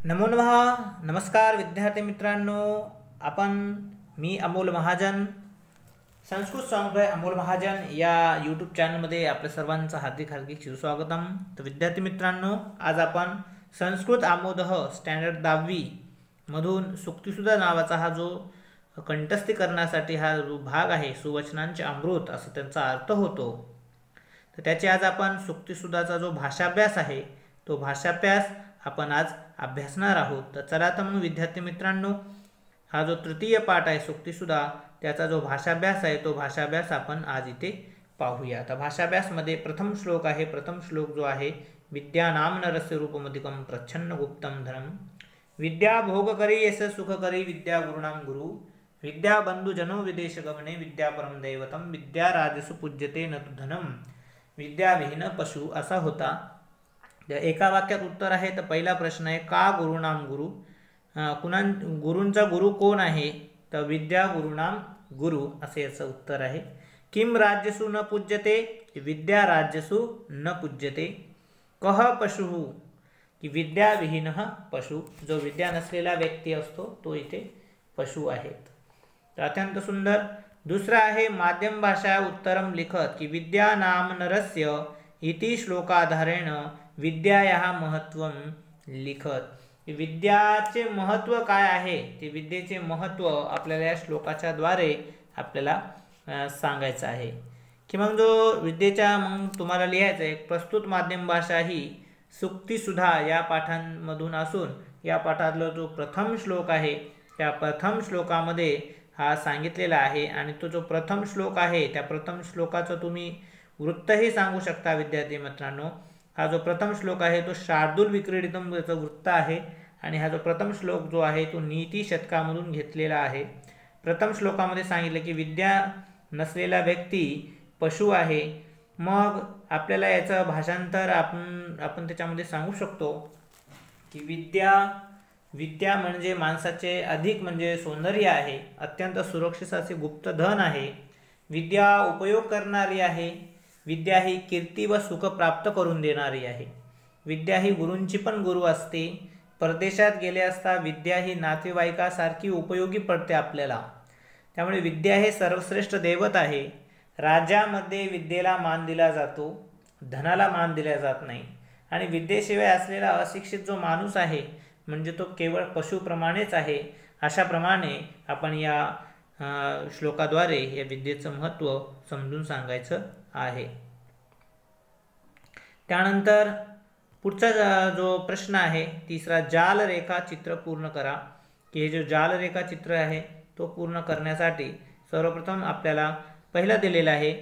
नमो नमः. नमस्कार विद्यार्थी मित्रांनो. मी अमोल महाजन, संस्कृत सॉन्ग अमोल महाजन या यूट्यूब चॅनलमध्ये आपल्या सर्वांचं हार्दिक हार्दिक सुस्वागतम. तर विद्यार्थी मित्रांनो, आज आपण संस्कृत आमोदह स्टँडर्ड 10वी मधून सुक्तिसुधा नावाचा हा जो कंठस्थीकरणासाठी हा जो भाग आहे, सुवचनांचे अमृत असं त्यांचा अर्थ होतो, तर त्याचे आज आपण सुक्तिसुधाचा जो भाषाभ्यास आहे तो भाषाभ्यास आपण आज अभ्यासणार आहोत. तर चला तर मग विद्यार्थी मित्रांनो, हा जो तृतीय पाठ आहे सुक्तिसुधा, त्याचा जो भाषाभ्यास आहे तो भाषाभ्यास आपण आज इथे पाहूया. तर भाषाभ्यासमध्ये प्रथम श्लोक आहे. प्रथम श्लोक जो आहे, विद्या नाम नरस्य रूपमधिकम प्रच्छन्न गुप्तम धनम, विद्या भोग करी यश सुख करी विद्या गुरुणाम गुरु, विद्या बंधु जनो विदेश गमने विद्या परम दैवतम, विद्या राजसु पूज्यते न तु धनम, विद्या विहीन पशु असा होता. एका वाक्यात उत्तर आहे. तर पहिला प्रश्न आहे, का गुरुनाम गुरु, गुरूंचा गुरु कोण आहे? तर विद्या गुरुनाम गुरु असे याचं उत्तर आहे. किम राज्यसु न पूज्यते, विद्या राज्यसु न पूज्यते. कह पशु, की विद्या विहीन पशु, जो विद्या नसलेला व्यक्ती असतो तो इथे पशु आहेत. तर अत्यंत सुंदर. दुसरा आहे, माध्यम भाषा उत्तरम लिखत, की विद्या नाम नरस्य इति श्लोकाधारेण विद्यायाः महत्त्वं लिखत. विद्याचे महत्त्व काय आहे, ते विद्येचे महत्त्व आपल्याला या श्लोकाच्या द्वारे आपल्याला सांगायचं आहे. की मग जो विद्येच्या मग तुम्हाला लिहायचं आहे, प्रस्तुत माध्यम भाषा ही सुक्तिसुधा या पाठांमधून असून या पाठातला जो प्रथम श्लोक आहे त्या प्रथम श्लोकामध्ये हा सांगितलेला आहे. आणि तो जो प्रथम श्लोक आहे त्या प्रथम श्लोकाचं तुम्ही वृत्तही सांगू शकता विद्यार्थी मित्रांनो. हा जो प्रथम श्लोक आहे तो शार्दूल विक्रीडितम याचं वृत्त आहे. आणि हा जो प्रथम श्लोक जो आहे तो नीती शतकामधून घेतलेला आहे. प्रथम श्लोकामध्ये सांगितलं की विद्या नसलेला व्यक्ती पशु आहे. मग आपल्याला याचं भाषांतर आपण त्याच्यामध्ये सांगू शकतो की विद्या म्हणजे माणसाचे अधिक म्हणजे सौंदर्य आहे, अत्यंत सुरक्षित असे गुप्त धन आहे. विद्या उपयोग करणारी आहे. विद्या ही कीर्ती व सुख प्राप्त करून देणारी आहे. विद्या ही गुरूंची पण गुरु असते. परदेशात गेले असता विद्या ही नातेवाईकासारखी उपयोगी पडते आपल्याला. त्यामुळे विद्या हे सर्वश्रेष्ठ दैवत आहे. राज्यामध्ये विद्येला मान दिला जातो, धनाला मान दिला जात नाही. आणि विद्येशिवाय असलेला अशिक्षित जो माणूस आहे म्हणजे तो केवळ पशुप्रमाणेच आहे. अशाप्रमाणे आपण या श्लोकाद्वारे या विद्येचं महत्त्व समजून सांगायचं आहे. त्यानंतर पुढचा जो प्रश्न आहे तिसरा, जाल रेखा चित्र पूर्ण करा. की हे जो जाल रेखा चित्र आहे तो पूर्ण करण्यासाठी सर्वप्रथम आपल्याला पहिला दिलेला आहे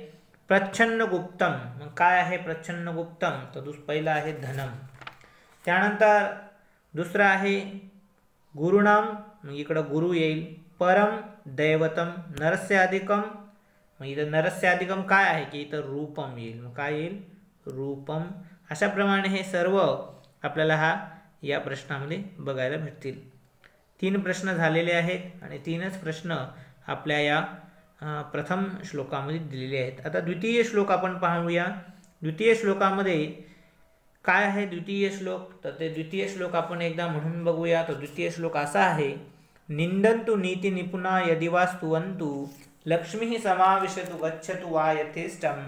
प्रच्छन्न गुप्तम. मग काय आहे प्रच्छन्न गुप्तम? तर पहिला आहे धनम. त्यानंतर दुसरा आहे गुरुनाम, मग इकडं गुरु येईल. परम दैवतम नरस्याधिकम, मग इथं नरस्याधिकम काय आहे की इथं रूपम येईल. मग काय येईल? रूपम. अशाप्रमाणे हे सर्व आपल्याला या प्रश्नामध्ये बघायला भेटतील. 3 प्रश्न झालेले आहेत आणि 3च प्रश्न आपल्या या प्रथम श्लोकामध्ये दिलेले आहेत. आता द्वितीय श्लोक आपण पाहूया. द्वितीय श्लोकामध्ये काय आहे द्वितीय श्लोक? तर ते द्वितीय श्लोक आपण एकदा म्हणून बघूया. तर द्वितीय श्लोक असा आहे, निंदन्तु नीति निपुणा यदि वा स्तुवन्तु, लक्ष्मी समाविशतु गच्छतु वा यथेष्टम,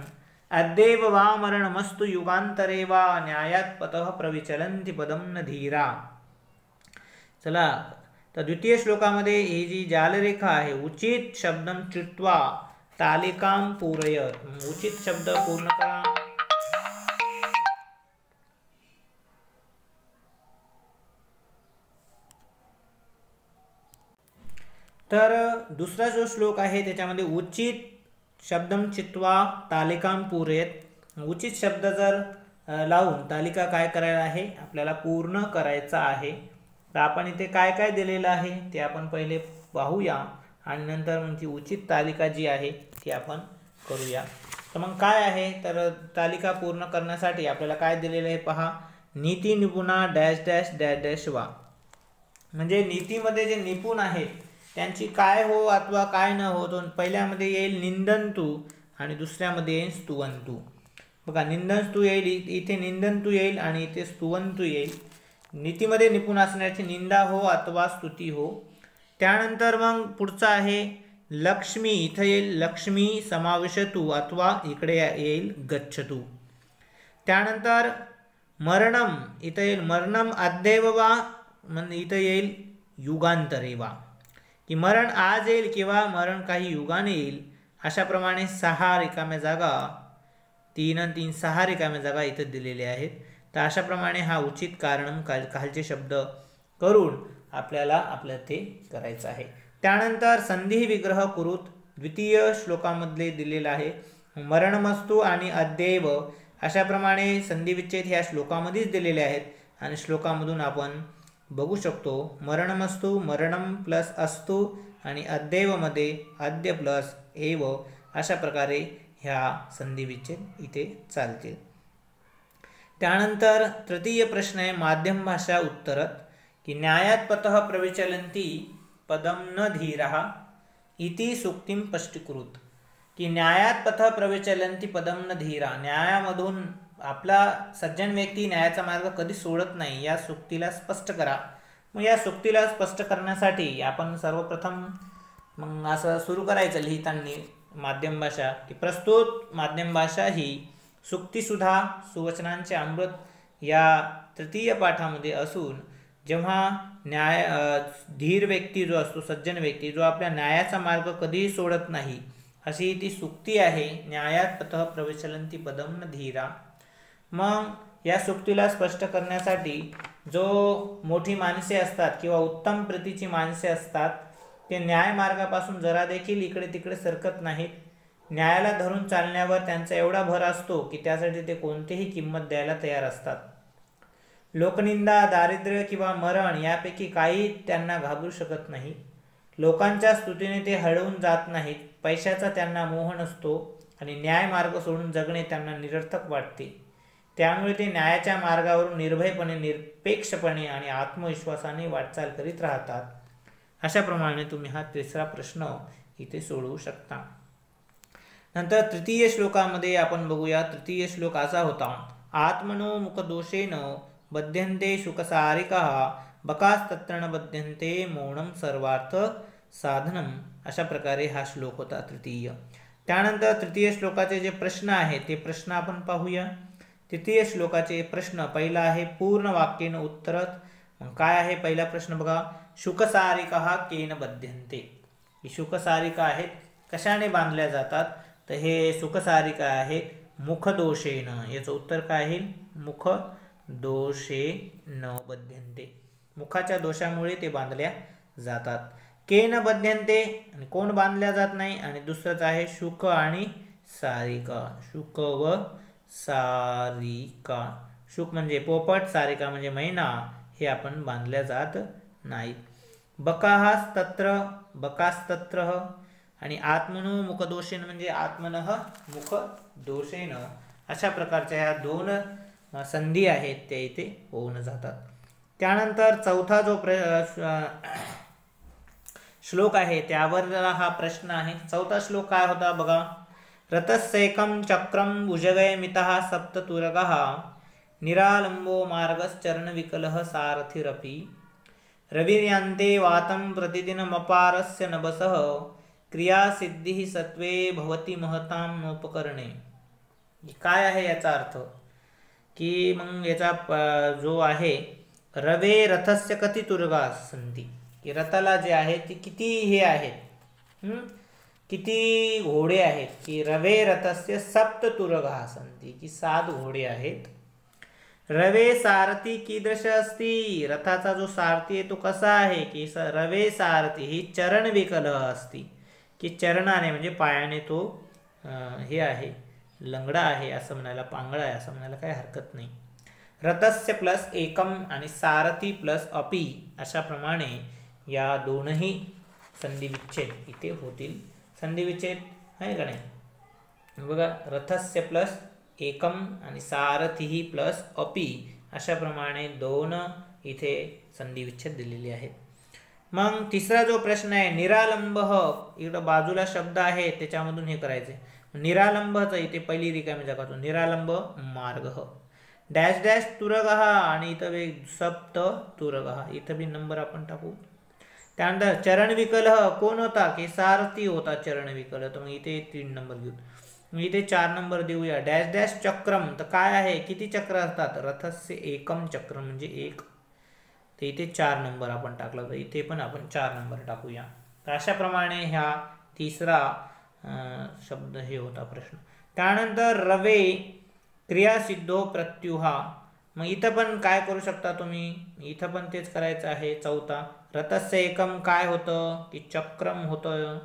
अद्यैव वा मरणमस्तु युगांतरे वा न्यायात् पतः प्रविचलन्ति पदम न धीरा. चला, तर द्वितीय श्लोकामध्ये ही जी जालरेखा आहे, उचित शब्दम चित्वा तालिकाम पूरयत. उचित शब्द पूर्ण करा. तर दुसरा जो श्लोक आहे त्याच्यामध्ये उचित शब्दम चित्वा तालिकाम पूरयत. उचित शब्द जर लावून तालिका काय करायला आहे आपल्याला पूर्ण करायचा आहे. तर आपण इथे काय काय दिलेलं आहे ते आपण पहिले पाहूया आणि नंतर मग ती उचित तालिका जी आहे ती आपण करूया. तर मग काय आहे, तर तालिका पूर्ण करण्यासाठी आपल्याला काय दिलेलं आहे पहा, नीती निपुणा डॅश डॅश डॅश डॅश वा. म्हणजे नीतीमध्ये जे निपुण आहेत त्यांची काय हो अथवा काय न हो. तो पहिल्यामध्ये येईल निंदन्तु आणि दुसऱ्यामध्ये येईल स्तुवन्तु. बघा, निंदन्तु येईल, इथे निंदन्तु येईल आणि इथे स्तुवन्तु येईल. नीतीमध्ये निपुण असण्याची निंदा हो अथवा स्तुती हो. त्यानंतर मग पुढचा आहे लक्ष्मी. इथं येईल लक्ष्मी समाविशतु अथवा इकडे येईल गच्छतु. त्यानंतर मरणम इथं येईल मरणम अद्यैव वा, इथं येईल युगांतरे वा, की मरण आज येईल किंवा मरण काही युगाने येईल. अशाप्रमाणे 6 रिकाम्या जागा, 3 आणि 3 6 रिकाम्या जागा इथं दिलेल्या आहेत. तर अशाप्रमाणे हा उचित कारण खालचे शब्द करून आपल्याला ते करायचं आहे. त्यानंतर संधी विग्रह कुरुत द्वितीय श्लोकामधले दिलेला आहे. मरणमस्तू आणि अद्यैव अशाप्रमाणे संधी विच्छेद ह्या श्लोकामध्येच दिलेले आहेत आणि श्लोकामधून आपण बघू शकतो. मरणमस्तू मरणम प्लस अस्तु आणि अद्यैवमध्ये अद्य प्लस एव अशा प्रकारे ह्या संधी विच्छेद इथे चालतील. त्यानंतर तृतीय प्रश्न आहे माध्यम भाषा उत्तरत, की न्यायात पतः प्रविचलन्ति पदम न धीरः इति सूक्तिम स्पष्टीकृत, की न्यायात पथ प्रविचलन्ति पदम न धीरा, न्यायामधून आपला सज्जन व्यक्ती न्यायाचा मार्ग कधी सोडत नाही या सूक्तीला स्पष्ट करा. मग या सूक्तीला स्पष्ट करण्यासाठी आपण सर्वप्रथम मग असं सुरू करायचं लिहिताना माध्यम भाषा, की प्रस्तुत माध्यम भाषा ही सूक्तिसुधा सुवचनांचे अमृत या तृतीय पाठामध्ये असून जेव्हा धीर व्यक्ती जो असतो, सज्जन व्यक्ती जो आपल्या न्यायाचा मार्ग कधीही सोडत नाही, अशी ती सूक्ती आहे. न्यायात पतः प्रविचलन्ति पदम न धीरा. मग या सूक्तीला स्पष्ट करण्यासाठी जो मोठी माणसे असतात किंवा उत्तम प्रतीची माणसे असतात ते न्याय मार्गापासून जरा देखील इकडे तिकडे सरकत नाहीत. न्यायाला धरून चालण्यावर त्यांचा एवढा भर असतो की त्यासाठी ते कोणतीही किंमत द्यायला तयार असतात. लोकनिंदा, दारिद्र्य किंवा मरण यापैकी काही त्यांना घाबरू शकत नाही. लोकांच्या स्तुतीने ते हळवून जात नाहीत. पैशाचा त्यांना मोह नसतो आणि न्याय मार्ग सोडून जगणे त्यांना निरर्थक वाटते. त्यामुळे ते न्यायाच्या मार्गावरून निर्भयपणे, निरपेक्षपणे आणि आत्मविश्वासाने वाटचाल करीत राहतात. अशाप्रमाणे तुम्ही हा तिसरा प्रश्न इथे सोडवू शकता. नंतर तृतीय श्लोकामध्ये आपण बघूया. तृतीय श्लोक असा होता, आत्मनो मुखदोषेन बध्यन्ते शुकसारिकाः बकास्तत्र न बध्यन्ते मौनम सर्वार्थ साधनम. अशा प्रकारे हा श्लोक होता तृतीय. त्यानंतर तृतीय श्लोकाचे जे प्रश्न आहेत ते प्रश्न आपण पाहूया. तृतीय श्लोकाचे प्रश्न पहिला आहे पूर्ण वाक्येन उत्तरत. काय आहे पहिला प्रश्न बघा, शुकसारिकाः केन बध्यन्ते. ही शुकसारिका आहेत कशाने बांधल्या जातात, तर हे शुकसारिका आहेत मुखदोषेन. याचं उत्तर काय आहे, मुखदोषेन बध्यन्ते. मुखाच्या दोषामुळे ते बांधल्या जातात. केन बध्यन्ते आणि कोण बांधल्या जात नाही. आणि दुसरंच आहे शुक आणि सारिका. शुक व सारिका. शुक म्हणजे पोपट, सारिका म्हणजे मैना. हे आपण बांधल्या जात नाहीत. बकास्तत्र, बकास्तत्र आणि आत्मनो मुखदोषेन म्हणजे आत्मनः मुखदोषेन. अशा प्रकारच्या ह्या दोन संधी आहेत त्या इथे होऊन जातात. त्यानंतर चौथा जो श्लोक आहे त्यावर हा प्रश्न आहे. चौथा श्लोक काय होता बघा, रथस्यैकं चक्रम भुजगयमितः सप्ततुरगः निरालंबो मार्गश्चरणविकलः सारथिरपि रविर्यान्ते वातं प्रतिदिनमपारस्य नभसः क्रियासिद्धिः सत्वे भवति महतां नोपकरणे. काय आहे याचा अर्थ, की मग याचा जो आहे रवे रथस्य कति तुरगा सन्ति, की रथाला जे आहे ती किती हे आहेत, किती घोडे आहेत. की रवे रथस्य सप्त तुरगा सन्ति, की 7 घोडे आहेत. रवे सारथी कीदृश अस्ति, रथाचा जो सारथी आहे तो कसा आहे, की रवे सारथी ही चरण विकल असती, की चरणाने म्हणजे पायाने तो हे आहे, लंगडा आहे असं म्हणायला, पांगळा आहे असं म्हणायला काही हरकत नाही. रथस्य प्लस एकम आणि सारथी प्लस अपि अशा प्रमाणे या दोनही संधी विच्छेद इथे होतील. संधी विच्छेद आहे का नाही बघा, रथस्य प्लस एकम आणि सारथी प्लस अपि अशा प्रमाणे 2 इथे संधी विच्छेद दिलेली आहेत. मग तिसरा जो प्रश्न आहे निरालंब, इकडं बाजूला शब्द आहे त्याच्यामधून हे करायचे. निरालंबचं इथे पहिली रिकामी जागा तो निरालंब मार्ग. डॅश डॅश तुरगः आणि इथं वेग सप्त तुरगः, इथं बी नंबर आपण टाकू. त्यानंतर चरण विकलः कोण होता की सारथी होता चरण विकल, तर मग इथे 3 नंबर घेऊ. मग इथे 4 नंबर देऊया. डॅश डॅश चक्रम तर काय आहे, किती चक्र असतात, रथस्य एकम चक्र म्हणजे 1, तर इथे 4 नंबर आपण टाकला, तर इथे पण आपण 4 नंबर टाकूया. तर अशाप्रमाणे ह्या तिसरा शब्द हे होता प्रश्न. त्यानंतर रवे क्रियासिद्धो प्रत्युहा, मग इथं पण काय करू शकता तुम्ही, इथं पण तेच करायचं आहे. चौथा रथस्य एकम काय होतं की चक्रम होतं,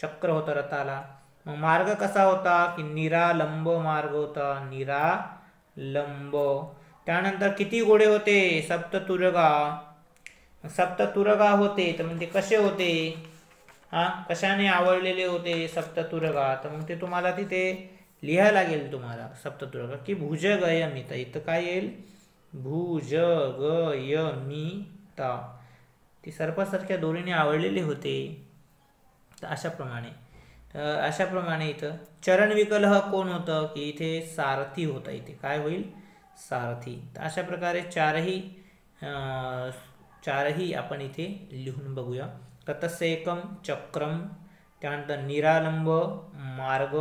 चक्र होतं रथाला. मग मार्ग कसा होता की निरालंब मार्ग होता, निरालंब. त्यानंतर किती घोडे होते, सप्ततुरगा, सप्ततुरगा होते, तर मग ते कसे होते, कशाने आवडलेले होते सप्ततुरगा, तर मग ते तुम्हाला तिथे लिहायला लागेल तुम्हाला सप्ततुरगा की भुजगयमिता, इथं काय येईल भुजगयमिता, ती सर्पासारख्या दोरीने आवडलेले होते. तर अशाप्रमाणे इथं चरण विकलः कोण होतं की इथे सारथी होता, इथे काय होईल सारथी. तर अशा प्रकारे चारही आपण इथे लिहून बघूया. रथस्य एकम चक्रम, त्यानंतर निरालंब मार्ग,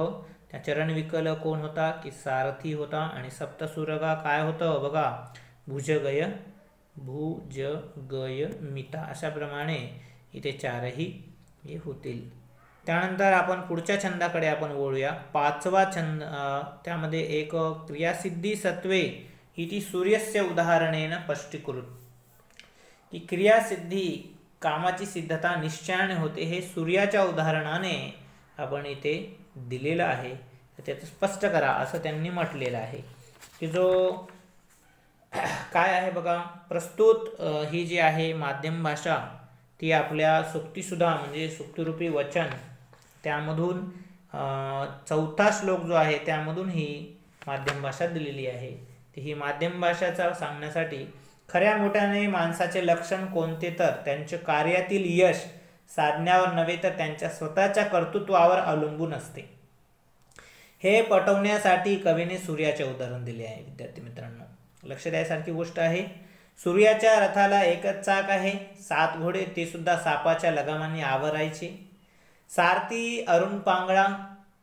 त्या चरण विकल कोण होता की सारथी होता, आणि सप्तसुरगा काय होतं बघा भुजगयमिता. अशाप्रमाणे इथे चारही हे होतील. त्यानंतर आपण पुढच्या छंदाकडे आपण वळूया. 5वा छंद, त्यामध्ये एक क्रियासिद्धी सत्वे इति सूर्यस्य उदाहरणेन स्पष्टीकृत, की क्रियासिद्धी कामाची सिद्धता निश्चयाने होते हे सूर्याच्या उदाहरणाने आपण इथे दिलेलं आहे, तर त्याचं स्पष्ट करा असं त्यांनी म्हटलेलं आहे. की जो काय आहे बघा, प्रस्तुत ही जी आहे माध्यम भाषा ती आपल्या सुक्तीसुद्धा म्हणजे सुक्तीरूपी वचन त्यामधून चौथा श्लोक जो आहे त्यामधून ही माध्यम भाषा दिलेली आहे. ती ही माध्यम भाषाचा सांगण्यासाठी खऱ्या मोठ्याने माणसाचे लक्षण कोणते, तर त्यांचे कार्यातील यश साधण्यावर नव्हे तर त्यांच्या स्वतःच्या कर्तृत्वावर अवलंबून असते, हे पटवण्यासाठी कवीने सूर्याचे उदाहरण दिले आहे. विद्यार्थी मित्रांनो लक्ष द्यायसारखी गोष्ट आहे. सूर्याच्या रथाला एकच चाक आहे, 7 घोडे, ते सुद्धा सापाच्या लगामाने आवरायचे. सारथी अरुण पांगळा,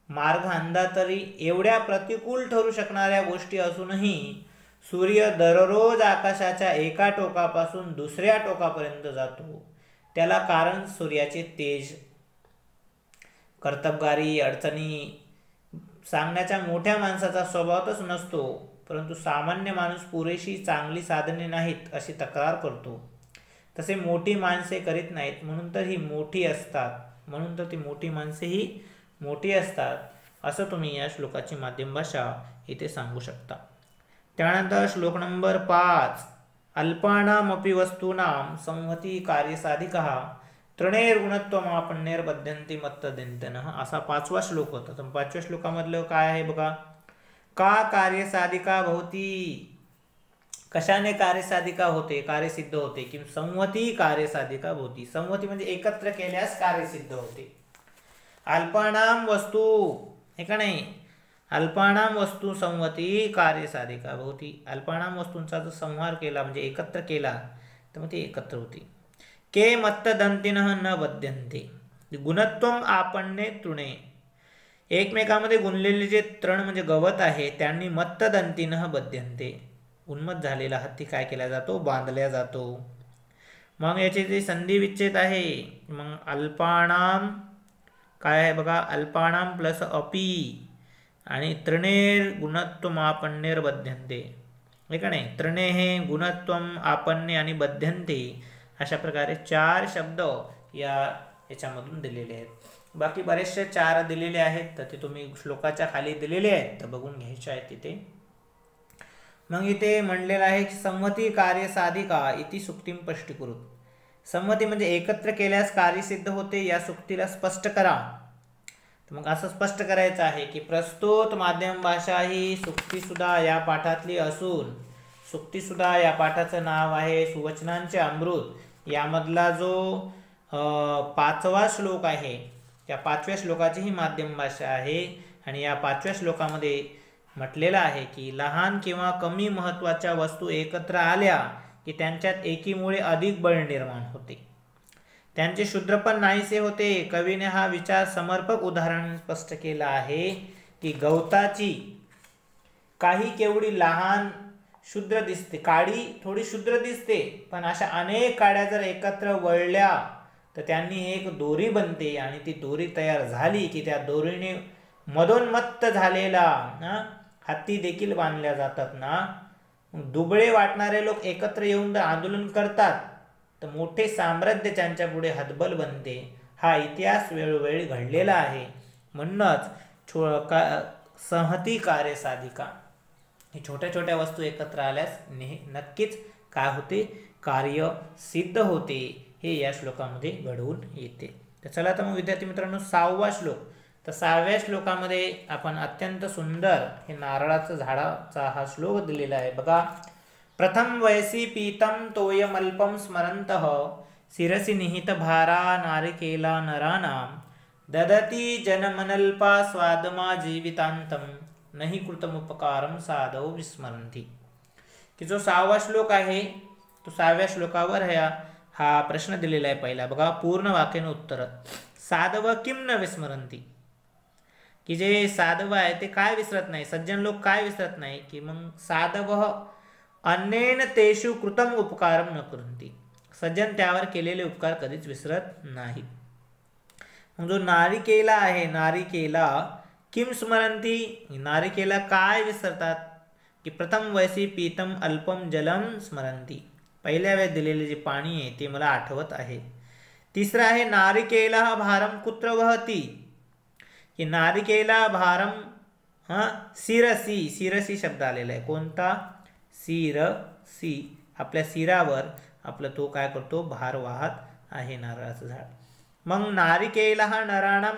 मार्ग अंधा तरी, एवढ्या प्रतिकूल ठरू शकणाऱ्या गोष्टी असूनही सूर्य दररोज आकाशाच्या एका टोकापासून दुसऱ्या टोकापर्यंत जातो. त्याला कारण सूर्याचे तेज. कर्तबगारी अडचणी सांगण्याच्या मोठ्या माणसाचा स्वभावच नसतो, परंतु सामान्य माणूस पुरेशी चांगली साधने नाहीत अशी तक्रार करतो. तसे मोठी माणसे करीत नाहीत, म्हणून तर ही मोठी असतात, म्हणून तर ती मोठी माणसे ही मोठी असतात, असं तुम्ही या श्लोकाची माध्यम भाषा इथे सांगू शकता. त्यानंतर श्लोक नंबर 5, अल्पानामपि वस्तूनां संहती कार्यसाधिकः तृणैर्गुणत्वमापन्नैर्बध्यन्ति मत्तदन्तिनः, असा 5वा श्लोक होता. तर 5व्या श्लोकामधलं काय आहे बघा, का कार्यसाधिका भवती, कशाने कार्यसाधिका होते, कार्यसिद्ध होते, की संहती कार्यसाधिका भवती, संहती म्हणजे एकत्र केल्यास कार्यसिद्ध होते. अल्पानाम वस्तू, हे का नाही, अल्पानाम वस्तू संहती कार्यसाधिका भवती, अल्पानाम वस्तूंचा जर संहार केला म्हणजे एकत्र केला तर मग ती एकत्र होती. के मत्तदंतिनः न बध्यन्ते, गुणत्वम आपन्ने तृणे, एकमेकांमध्ये गुणलेले जे तृण म्हणजे गवत आहे त्यांनी मत्तदंतिनः बध्यन्ते, उन्मत्त झालेला हत्ती काय केला जातो, बांधल्या जातो. मग याचे जे संधी विच्छेद आहे, मग अल्पानाम काय आहे बघा, अल्पानाम प्लस अपी आणि तृणेर गुणत्वम आपन्नेर बध्यन्ते, हे का नाही, तृणे हे गुणत्वम आपन्ने आणि बध्यन्ते, अशा प्रकारे 4 शब्द याच्यामधून दिलेले आहेत. बाकी बरेचसे 4 दिलेले आहेत, तर ते तुम्ही श्लोकाच्या खाली दिलेले आहेत, तर बघून घ्यायचे आहेत तिथे. मग इथे म्हणलेलं आहे की संमती कार्य साधिका इति सुक्तीम स्पष्टीकृत, संमती म्हणजे एकत्र केल्यास कार्यसिद्ध होते, या सुक्तीला स्पष्ट करा. तर मग असं स्पष्ट करायचं आहे की प्रस्तुत माध्यम भाषा ही सुक्तीसुद्धा या पाठातली असून, सुक्तीसुद्धा या पाठाचं नाव आहे सुवचनांचे अमृत. यामधला जो 5वा श्लोक आहे त्या 5व्या श्लोकाची ही माध्यम भाषा आहे, आणि या 5व्या श्लोकामध्ये म्हटलेलं आहे की लहान किंवा कमी महत्त्वाच्या वस्तू एकत्र आल्या की त्यांच्यात एकीमुळे अधिक बळ निर्माण होते, त्यांचे शूद्रपण नाहीसे होते. कवीने हा विचार समर्पक उदाहरण स्पष्ट केला आहे की गवताची काही केवढी लहान शूद्र दिसते, काडी थोडी शूद्र दिसते, पण अशा अनेक काड्या जर एकत्र वळल्या तर त्यांनी एक दोरी बनते आणि ती दोरी तयार झाली की त्या दोरीने मदोन्मत्त झालेला हत्ती देखील बांधल्या जातात ना. दुबळे वाटणारे लोक एकत्र येऊन जर आंदोलन करतात तर मोठे साम्राज्य त्यांच्या पुढे हतबल बनते. हा इतिहास वेळोवेळी घडलेला आहे. म्हणूनच संहती कार्य साधिका, हे छोट्या छोट्या वस्तू एकत्र आल्यास नक्कीच काय होते, कार्य सिद्ध होते, हे या श्लोकामध्ये घडवून येते. तर चला तर मग विद्यार्थी मित्रांनो 6वा श्लोक. तर 6व्या श्लोकामध्ये आपण अत्यंत सुंदर हे नारळाचं झाडाचा हा श्लोक दिलेला आहे बघा. प्रथम वयसी पीतम तोयमल्पम स्मरंतः शिरसी निहित भारा नारिकेला नरानाम ददती जनमनल्पा स्वादमा जीवितांतम नहि कृतमुपकारम साधव विस्मरंती. की जो 6वा श्लोक आहे तो 6व्या श्लोकावर हा प्रश्न दिलेला आहे. पहिला बघा, पूर्ण वाक्याने उत्तर. साधव किम न विस्मरंती, की जे साधव आहे ते काय विसरत नाही, सज्जन लोक काय विसरत नाही, की मग साधव अन्येन तेषु कृतम उपकारम न करंती, सज्जन त्यावर केलेले उपकार कधीच विसरत नाही. मग जो नारिकेला आहे, नारिकेला किम स्मरंती, नारिकेला काय विसरतात, की प्रथम वयसी पीतम अल्पम जलम स्मरंती, पहिल्या वेळेस दिलेले जे पाणी आहे ते मला आठवत आहे. तिसरा आहे नारिकेला भारम कुत्र वहती, की नारिकेला भारम शिरसी, शिरसी शब्द आलेला आहे. कोणता, शिरसी, आपल्या शिरावर आपलं तो काय करतो, भार वाहत आहे नारळाचं झाड. मग नारिकेला नराणाम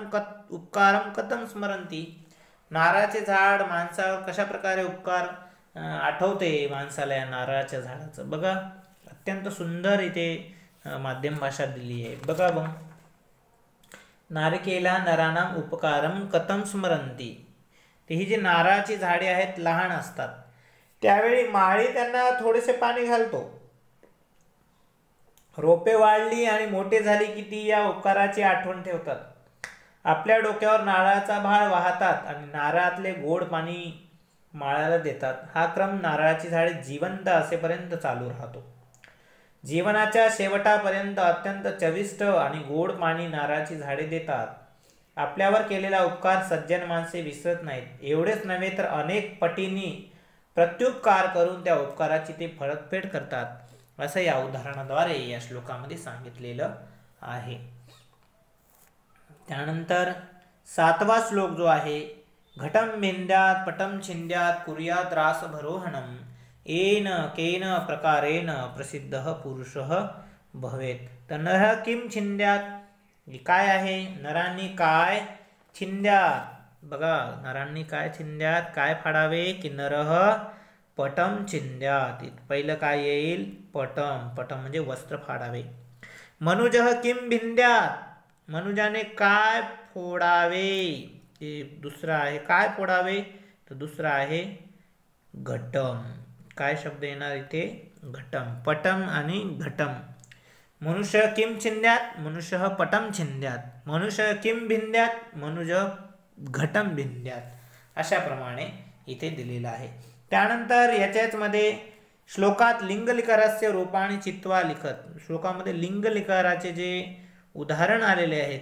उपकारम कथम स्मरंती, नारळाचे झाड माणसावर कशा प्रकारे उपकार आठवते माणसाला या नारळाच्या झाडाचं. बघा अत्यंत सुंदर इथे माध्यम भाषा दिली आहे बघा. मग नारिकेला नराणाम उपकारम कथम स्मरंती, ते ही जी नारळाची झाडे आहेत लहान असतात त्यावेळी माळी त्यांना थोडेसे पाणी घालतो, रोपे वाढली आणि मोठे झाली की ती या उपकाराची आठवण ठेवतात, आपल्या डोक्यावर नारळाचा भार वाहतात आणि नारळातले गोड पाणी माळाला देतात. हा क्रम नारळाची झाडे जिवंत असेपर्यंत चालू राहतो. जीवनाच्या शेवटापर्यंत अत्यंत चविष्ट आणि गोड पाणी नारळाची झाडे देतात. आपल्यावर केलेला उपकार सज्जन माणसे विसरत नाहीत. एवढेच नव्हे तर अनेक पटींनी प्रत्युपकार करून त्या उपकाराची ते परतफेड करतात, असं या उदाहरणाद्वारे या श्लोकामध्ये सांगितलेलं आहे. त्यानंतर 7वा श्लोक जो आहे, घटम भिंद्यात पटम छिंद्यात कुर्यात रासभरोहणम येन केन प्रकारेण प्रसिद्ध पुरुषः भवेत. तर नर किम छिंद्यात, काय आहे, नरांनी काय छिंद्यात, बघा नरांनी काय छिंद्यात, काय फाडावे, की नरह पटम छिंद्यात. पहिलं काय येईल, पटम, पटम म्हणजे वस्त्र फाडावे. मनुजः किम भिंद्यात, मनुजाने काय फोडावे, ते दुसरं आहे, काय फोडावे तर दुसरं आहे घटम. काय शब्द येणार इथे, घटम, पटम आणि घटम. मनुष्य किम छिंद्यात, मनुष्य पटम छिंद्यात, मनुष्य किम भिंद्यात, मनुज घटम भिंद्यात, अशा प्रमाणे इथे दिलेलं आहे. त्यानंतर याच्याच मध्ये श्लोकात लिंगलिकारास्य रूपाने चित्वा लिखत, श्लोकामध्ये लिंगलिकाराचे जे उदाहरण आलेले आहेत,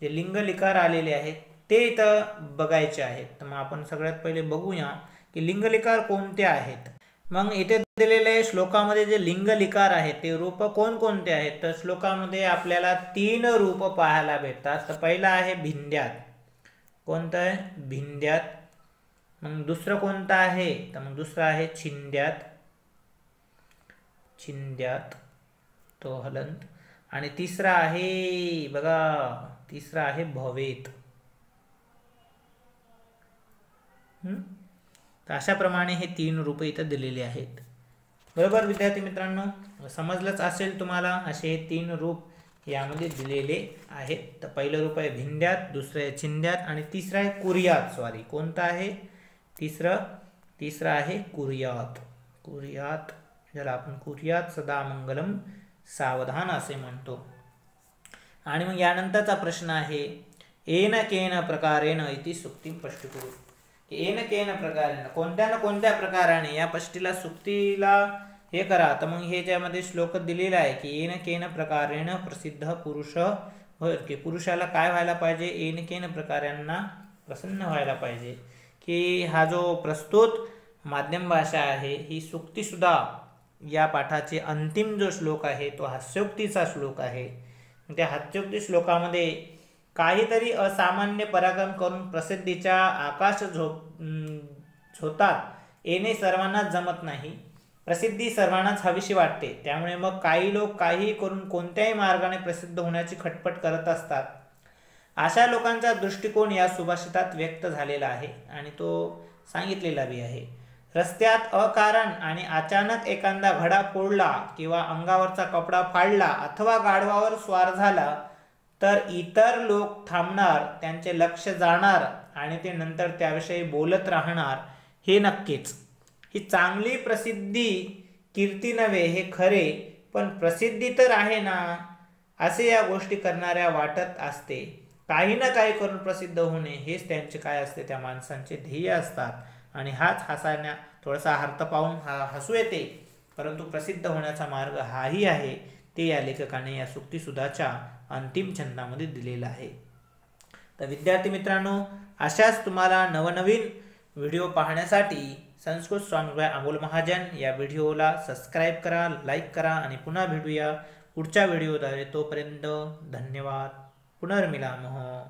जे लिंगलिकार आलेले आहेत ते इथं बघायचे आहेत. तर मग आपण सगळ्यात पहिले बघूया की लिंगलिकार कोणते आहेत. मग इथे दिलेले श्लोकामध्ये जे लिंगलिकार आहेत ते रूप कोणकोणते आहेत, तर श्लोकामध्ये आपल्याला 3 रूप पाहायला भेटतात. तर पहिला आहे भिंद्यात, कोणतं आहे, भिंद्यात. मग दुसरं कोणतं आहे, तर मग दुसरं आहे छिंद्यात, छिंद्यात तो हलंत. आणि तिसरा आहे बघा, तिसरा आहे भवेत. तर अशा प्रमाणे हे 3 रूप इथं दिलेले आहेत. बरोबर विद्यार्थी मित्रांनो, समजलंच असेल तुम्हाला, असे हे 3 रूप यामध्ये दिलेले आहेत. तर पहिलं रूप आहे भिंद्यात, दुसरं आहे छिंद्यात आणि तिसरं आहे कुर्यात. कोणतं आहे, तिसरं आहे कुर्यात. कुर्यात ज्याला आपण कुर्यात सदा मंगलम सावधान असे म्हणतो. आणि मग यानंतरचा प्रश्न आहे येन केन प्रकारेण इति सुक्ती स्पष्टीकुरु. येन केन प्रकारेण कोणत्या ना कोणत्या प्रकाराने या पष्टीला सुक्तीला हे करा. तर मग हे ज्यामध्ये श्लोक दिलेला आहे की येन केन प्रकारेण प्रसिद्ध पुरुष होय, की पुरुषाला काय व्हायला पाहिजे, येन केन प्रकारांना प्रसन्न व्हायला पाहिजे. की हा जो प्रस्तुत माध्यम भाषा आहे ही सुक्तीसुद्धा या पाठाचे अंतिम जो श्लोक आहे तो हास्योक्तीचा श्लोक आहे. त्या हास्योक्ती श्लोकामध्ये काहीतरी असामान्य पराक्रम करून प्रसिद्धीच्या आकाश झोतात येणे सर्वांनाच जमत नाही. प्रसिद्धी सर्वांनाच हवीशी वाटते. त्यामुळे मग काही लोक काही करून कोणत्याही मार्गाने प्रसिद्ध होण्याची खटपट करत असतात. अशा लोकांचा दृष्टिकोन या सुभाषितात व्यक्त झालेला आहे आणि तो सांगितलेला बी आहे. रस्त्यात अकारण आणि अचानक एखादा घडा फोडला किंवा अंगावरचा कपडा फाडला अथवा गाढवावर स्वार झाला तर इतर लोक थांबणार, त्यांचे लक्ष जाणार आणि ते नंतर त्याविषयी बोलत राहणार हे नक्कीच. ही चांगली प्रसिद्धी कीर्ती नव्हे हे खरे, पण प्रसिद्धी तर आहे ना असे या गोष्टी करणाऱ्या वाटत असते. काही ना काही करून प्रसिद्ध होणे हेच त्यांचे काय असते, त्या माणसांचे ध्येय असतात. आणि हाच हसायला थोडासा अर्थ पाहून हसू येते, परंतु प्रसिद्ध होण्याचा मार्ग हाही आहे ते या लेखकाने या सुक्तीसुधाच्या अंतिम छंदामध्ये दिलेला आहे. तर विद्यार्थी मित्रांनो, अशाच तुम्हाला नवनवीन व्हिडिओ पाहण्यासाठी संस्कृत स्वामीभाई अमोल महाजन या व्हिडिओला सबस्क्राईब करा, लाईक करा आणि पुन्हा भेटूया पुढच्या व्हिडिओद्वारे. तोपर्यंत धन्यवाद. पुनर्मिलामः.